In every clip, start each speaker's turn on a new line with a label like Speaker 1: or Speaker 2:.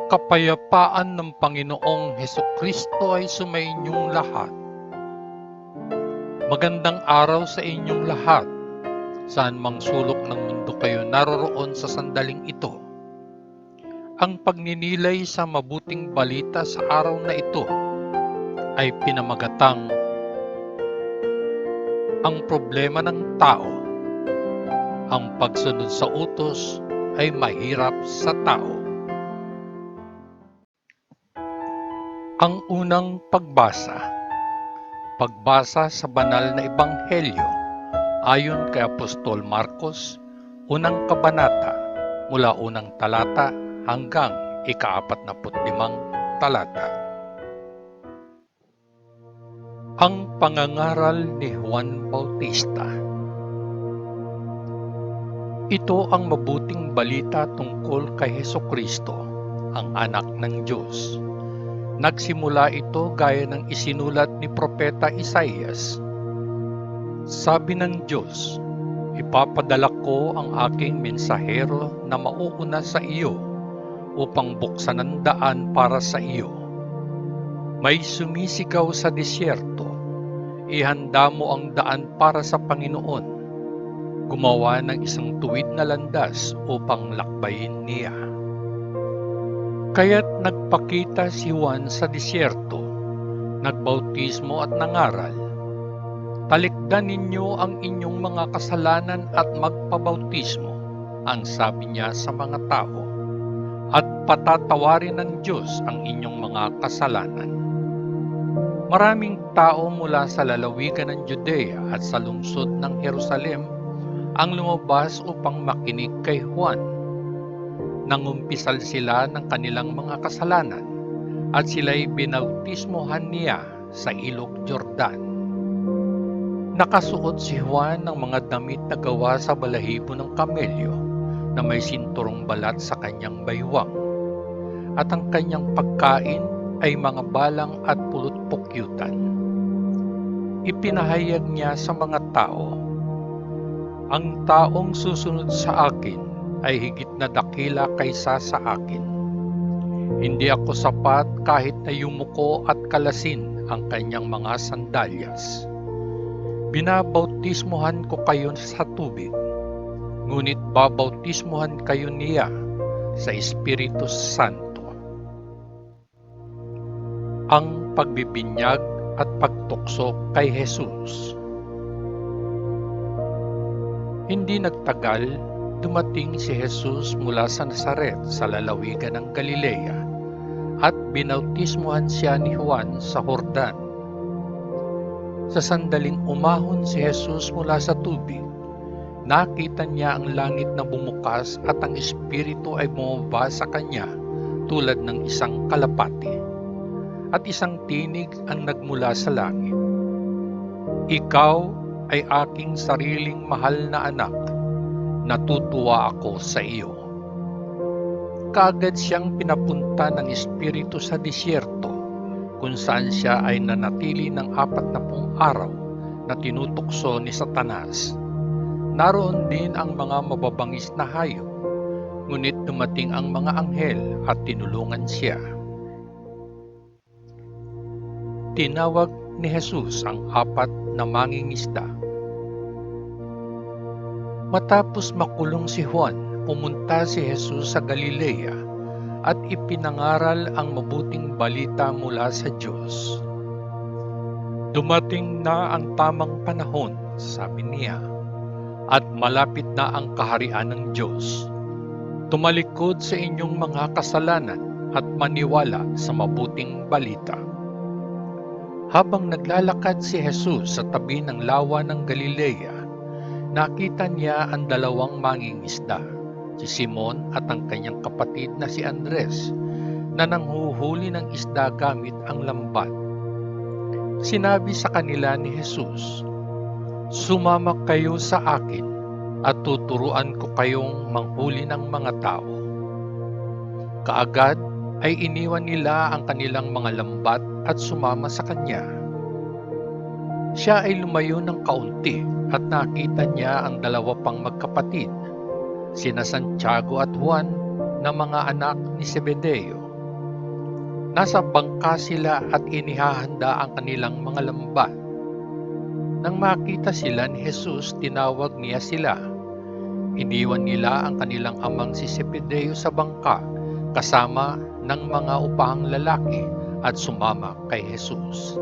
Speaker 1: Kapayapaan ng Panginoong Hesukristo ay sumainyong lahat. Magandang araw sa inyong lahat. Saan mang sulok ng mundo kayo naroroon sa sandaling ito. Ang pagninilay sa mabuting balita sa araw na ito ay pinamagatang ang problema ng tao. Ang pagsunod sa utos ay mahirap sa tao. Ang unang pagbasa. Pagbasa sa banal na ebanghelyo ayon kay Apostol Marcos, unang kabanata mula unang talata hanggang ika-45 talata. Ang pangangaral ni Juan Bautista. Ito ang mabuting balita tungkol kay Hesukristo, ang anak ng Diyos. Nagsimula ito gaya ng isinulat ni Propeta Isaias. Sabi ng Diyos, ipapadala ko ang aking mensahero na mauuna sa iyo upang buksan ang daan para sa iyo. May sumisigaw sa disyerto, ihanda mo ang daan para sa Panginoon. Gumawa ng isang tuwid na landas upang lakbayin niya. Kaya't nagpakita si Juan sa disyerto, nagbautismo at nangaral, talikdan ninyo ang inyong mga kasalanan at magpabautismo, ang sabi niya sa mga tao, at patatawarin ng Diyos ang inyong mga kasalanan. Maraming tao mula sa lalawigan ng Judea at sa lungsod ng Jerusalem ang lumabas upang makinig kay Juan. Nangumpisal sila ng kanilang mga kasalanan at sila'y binautismohan niya sa ilog Jordan. Nakasuot si Juan ng mga damit na gawa sa balahibo ng kamelyo na may sinturong balat sa kanyang baywang, at ang kanyang pagkain ay mga balang at pulot-pukyutan. Ipinahayag niya sa mga tao, ang taong susunod sa akin ay higit na dakila kaysa sa akin. Hindi ako sapat kahit na yumuko at kalasin ang kanyang mga sandalyas. Binabautismohan ko kayo sa tubig, ngunit babautismohan kayo niya sa Espiritu Santo. Ang pagbibinyag at pagtukso kay Jesus. Hindi nagtagal, dumating si Jesus mula sa Nazaret sa lalawigan ng Galilea at binautismohan siya ni Juan sa Jordan. Sa sandaling umahon si Jesus mula sa tubig, nakita niya ang langit na bumukas at ang Espiritu ay bumaba sa kanya tulad ng isang kalapati, at isang tinig ang nagmula sa langit. Ikaw ay aking sariling mahal na anak, natutuwa ako sa iyo. Kaagad siyang pinapunta ng Espiritu sa disyerto, kung saan siya ay nanatili ng 40 araw na tinutukso ni Satanas. Naroon din ang mga mababangis na hayop, ngunit dumating ang mga anghel at tinulungan siya. Tinawag ni Jesus ang 4 na mangingisda. Matapos makulong si Juan, pumunta si Jesus sa Galilea at ipinangaral ang mabuting balita mula sa Diyos. Dumating na ang tamang panahon, sabi niya, at malapit na ang kaharian ng Diyos. Tumalikod sa inyong mga kasalanan at maniwala sa mabuting balita. Habang naglalakad si Jesus sa tabi ng lawa ng Galilea, nakita niya ang 2 mangingisda, si Simon at ang kanyang kapatid na si Andres, na nanghuhuli ng isda gamit ang lambat. Sinabi sa kanila ni Jesus, sumama kayo sa akin at tuturuan ko kayong manghuli ng mga tao. Kaagad ay iniwan nila ang kanilang mga lambat at sumama sa kanya. Siya ay lumayo ng kaunti at nakita niya ang 2 pang magkapatid, sina Santiago at Juan na mga anak ni Zebedeo, Nasa bangka sila at inihahanda ang kanilang mga lambat. Nang makita sila ni Jesus, tinawag niya sila. Iniwan nila ang kanilang amang si Zebedeo sa bangka kasama ng mga upahang lalaki at sumama kay Jesus.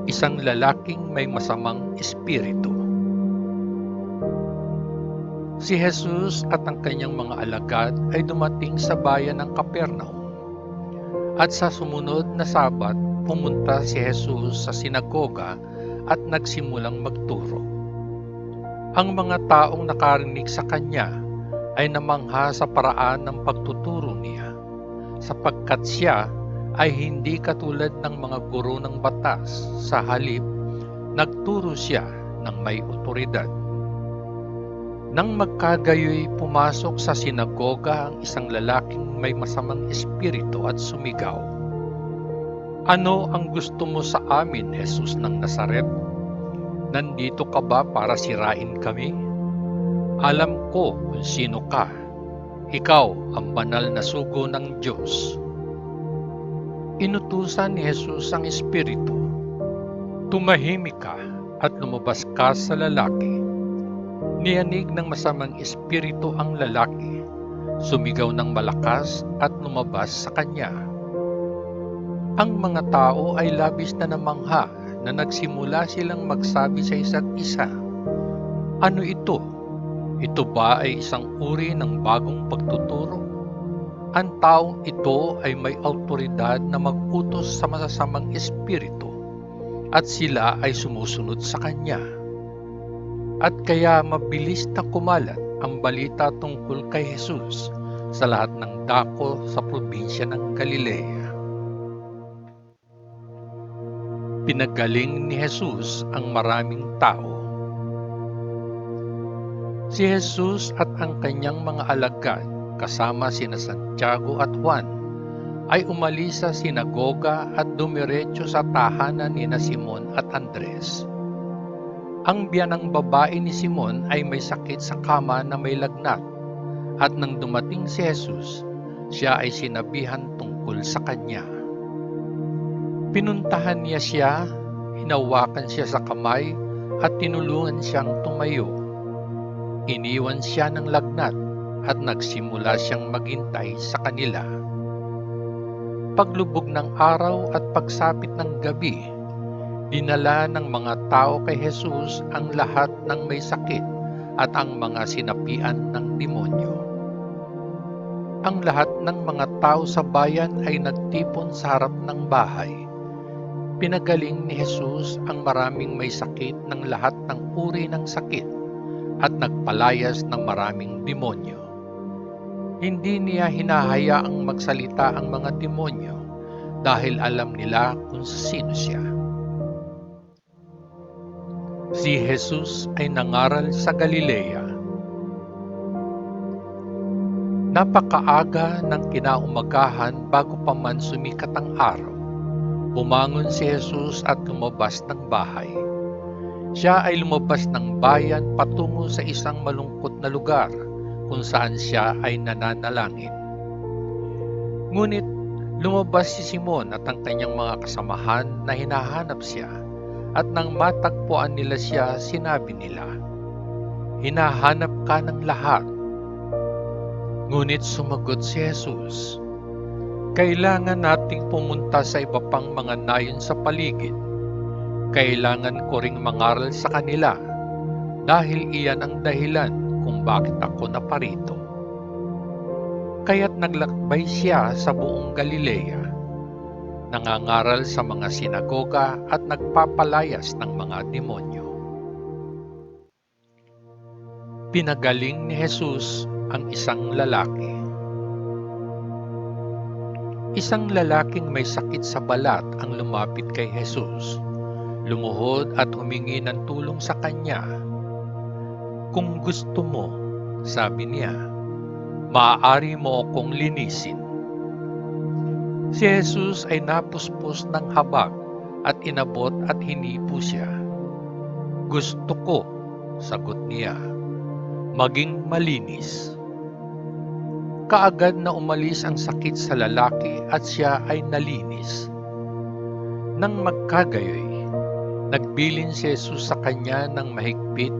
Speaker 1: Isang lalaking may masamang espiritu. Si Jesus at ang kanyang mga alagad ay dumating sa bayan ng Capernaum. At sa sumunod na Sabat, pumunta si Jesus sa sinagoga at nagsimulang magturo. Ang mga taong nakarinig sa kanya ay namangha sa paraan ng pagtuturo niya, sapagkat siya ay hindi katulad ng mga guro ng batas. Sa halip, nagturo siya ng may otoridad. Nang magkagayoy, pumasok sa sinagoga ang isang lalaking may masamang espiritu at sumigaw, "Ano ang gusto mo sa amin, Jesus ng Nazaret? Nandito ka ba para sirain kami? Alam ko kung sino ka. Ikaw ang banal na sugo ng Diyos." Inutusan ni Jesus ang espiritu, "Tumahimik ka at lumabas ka sa lalaki." Niyanig ng masamang espiritu ang lalaki, sumigaw ng malakas at lumabas sa kanya. Ang mga tao ay labis na namangha na nagsimula silang magsabi sa isa't isa, "Ano ito? Ito ba ay isang uri ng bagong pagtuturo? Ang taong ito ay may awtoridad na mag-utos sa masasamang espiritu at sila ay sumusunod sa kanya." At kaya mabilis na kumalat ang balita tungkol kay Jesus sa lahat ng dako sa probinsya ng Galilea. Pinagaling ni Jesus ang maraming tao. Si Jesus at ang kanyang mga alagad kasama sina Santiago at Juan ay umalis sa sinagoga at dumiretso sa tahanan nina Simon at Andres. Ang biyanang babae ni Simon ay may sakit sa kama na may lagnat, at nang dumating si Jesus, siya ay sinabihan tungkol sa kanya. Pinuntahan niya siya, hinawakan siya sa kamay at tinulungan siyang tumayo. Iniwan siya ng lagnat at nagsimula siyang maghintay sa kanila. Paglubog ng araw at pagsapit ng gabi, dinala ng mga tao kay Jesus ang lahat ng may sakit at ang mga sinapian ng demonyo. Ang lahat ng mga tao sa bayan ay nagtipon sa harap ng bahay. Pinagaling ni Jesus ang maraming may sakit ng lahat ng uri ng sakit at nagpalayas ng maraming demonyo. Hindi niya hinahayaang magsalita ang mga demonyo dahil alam nila kung sino siya. Si Jesus ay nangaral sa Galilea. Napakaaga ng kinaumagahan bago pa man sumikat ang araw, bumangon si Jesus at lumabas ng bahay. Siya ay lumabas ng bayan patungo sa isang malungkot na lugar kung saan siya ay nananalangin. Ngunit lumabas si Simon at ang kanyang mga kasamahan na hinahanap siya. At nang matagpuan nila siya, sinabi nila, "Hinahanap ka ng lahat." Ngunit sumagot si Jesus, "Kailangan nating pumunta sa iba pang mga nayon sa paligid. Kailangan ko ring mangaral sa kanila, dahil iyan ang dahilan kung bakit ako naparito." Kaya't naglakbay siya sa buong Galilea, nangangaral sa mga sinagoga at nagpapalayas ng mga demonyo. Pinagaling ni Jesus ang isang lalaki. Isang lalaking may sakit sa balat ang lumapit kay Jesus. Lumuhod at humingi ng tulong sa kanya. "Kung gusto mo," sabi niya, "maaari mo akong linisin." Si Jesus ay napuspos ng habag at inabot at hinipo siya. "Gusto ko," sagot niya, "maging malinis." Kaagad na umalis ang sakit sa lalaki at siya ay nalinis. Nang magkagayoy, nagbilin si Jesus sa kanya ng mahigpit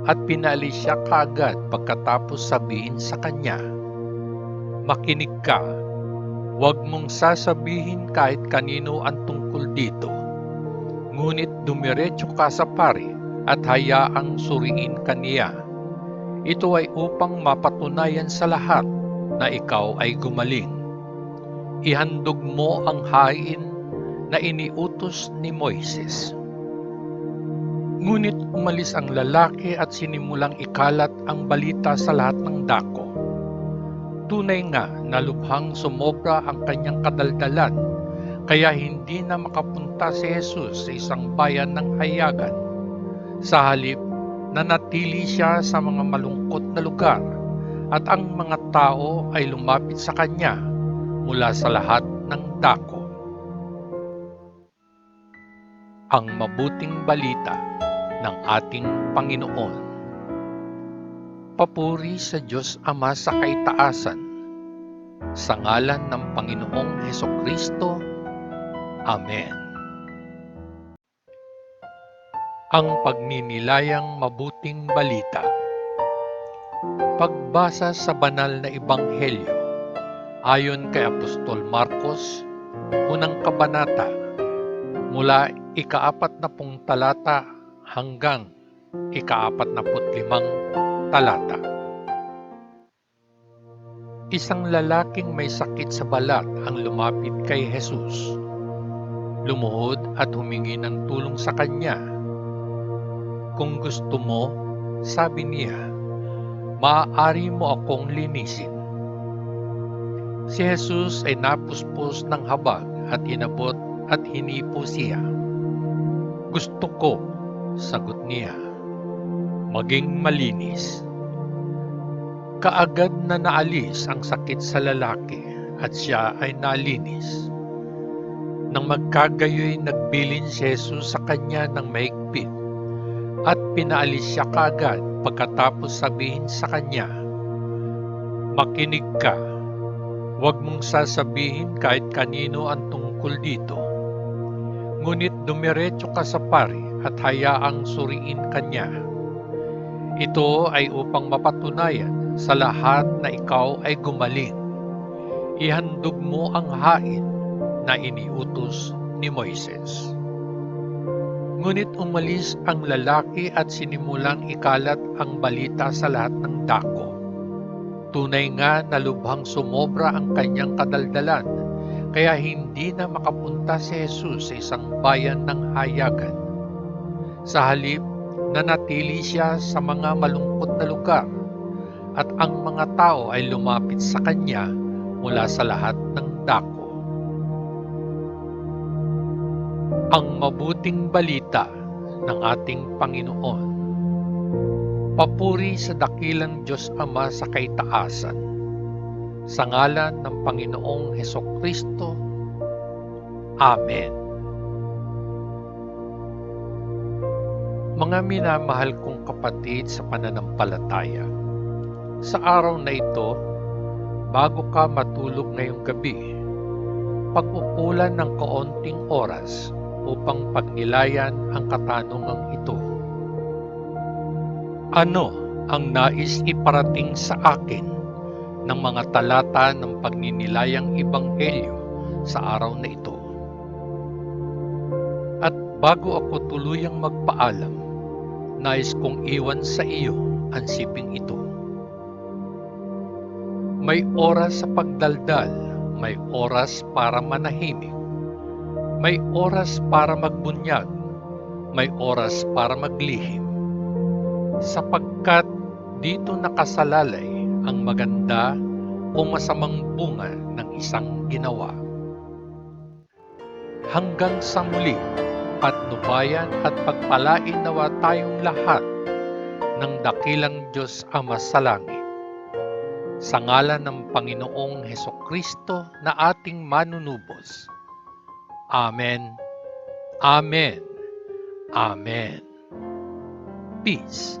Speaker 1: at pinaalis siya kaagad pagkatapos sabihin sa kanya, "Makinig ka, huwag mong sasabihin kahit kanino ang tungkol dito. Ngunit dumiretso ka sa pari at hayaang suriin kaniya. Ito ay upang mapatunayan sa lahat na ikaw ay gumaling. Ihandog mo ang hain na iniutos ni Moises." Ngunit umalis ang lalaki at sinimulang ikalat ang balita sa lahat ng dako. Tunay nga na lubhang sumobra ang kanyang kadaldalan, kaya hindi na makapunta si Jesus sa isang bayan ng hayagan. Sa halip, nanatili siya sa mga malungkot na lugar, at ang mga tao ay lumapit sa kanya mula sa lahat ng dako. Ang mabuting balita ng ating Panginoon. Papuri sa Diyos Ama sa kaitaasan, sa ngalan ng Panginoong Hesukristo. Amen. Ang pagninilayang mabuting balita. Pagbasa sa banal na ebanghelyo ayon kay Apostol Marcos, unang kabanata, mula ika-40 talata hanggang ika-45 talata. Isang lalaking may sakit sa balat ang lumapit kay Jesus. Lumuhod at humingi ng tulong sa kanya. "Kung gusto mo," sabi niya, "maaari mo akong linisin." Si Jesus ay napuspos ng habag at inabot at hinipo siya. "Gusto ko," sagot niya, "maging malinis." Kaagad na naalis ang sakit sa lalaki at siya ay nalinis. Nang magkagayoy, nagbilin si Jesus sa kanya ng mahigpit at pinaalis siya kaagad pagkatapos sabihin sa kanya, "Makinig ka, huwag mong sasabihin kahit kanino ang tungkol dito. Ngunit dumiretso ka sa pari at hayaang suriin kanya. Ito ay upang mapatunayan sa lahat na ikaw ay gumaling. Ihandog mo ang hain na iniutos ni Moises." Ngunit umalis ang lalaki at sinimulang ikalat ang balita sa lahat ng dako. Tunay nga na lubhang sumobra ang kanyang kadaldalan, kaya hindi na makapunta si Jesus sa isang bayan ng hayagan. Sa halip, nanatili siya sa mga malungkot na lugar, at ang mga tao ay lumapit sa kanya mula sa lahat ng dako. Ang mabuting balita ng ating Panginoon. Papuri sa dakilang Diyos Ama sa kaitaasan, sa ngalan ng Panginoong Hesukristo. Amen. Mga minamahal kong kapatid sa pananampalataya, sa araw na ito, bago ka matulog ngayong gabi, pag-ukulan ng kaunting oras upang pagnilayan ang katanungang ito. Ano ang nais iparating sa akin ng mga talata ng pagninilayang ebanghelyo sa araw na ito? At bago ako tuluyang magpaalam, nais kong iwan sa iyo ang siping ito. May oras sa pagdaldal, may oras para manahimik, may oras para magbunyag, may oras para maglihim, sapagkat dito nakasalalay ang maganda o masamang bunga ng isang ginawa. Hanggang sa muli, patnubayan at pagpalain nawa tayong lahat ng dakilang Diyos Ama sa langit. Sa ngalan ng Panginoong Hesukristo na ating manunubos. Amen. Amen. Amen. Peace.